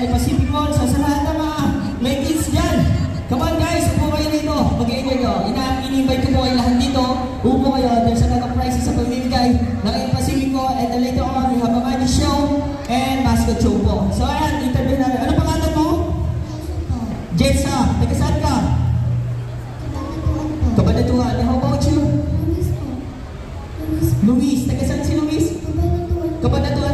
LA Pacific Mall. So sa lahat ng mga may kids dyan, come on guys, upo kayo dito. Mag-enjoy nyo. Ini-invite ko po kayo lahat dito. Upo kayo. There's a lot of prizes sa pamimigay ng LA Pacific Mall. And then later on, we have a magic show and basket show po. So ayan, interview namin. Ano pangalan mo? Jetsa. Taga saan ka? Kabanatuan. How about you? Luis. Taga saan si Luis? Kabanatuan.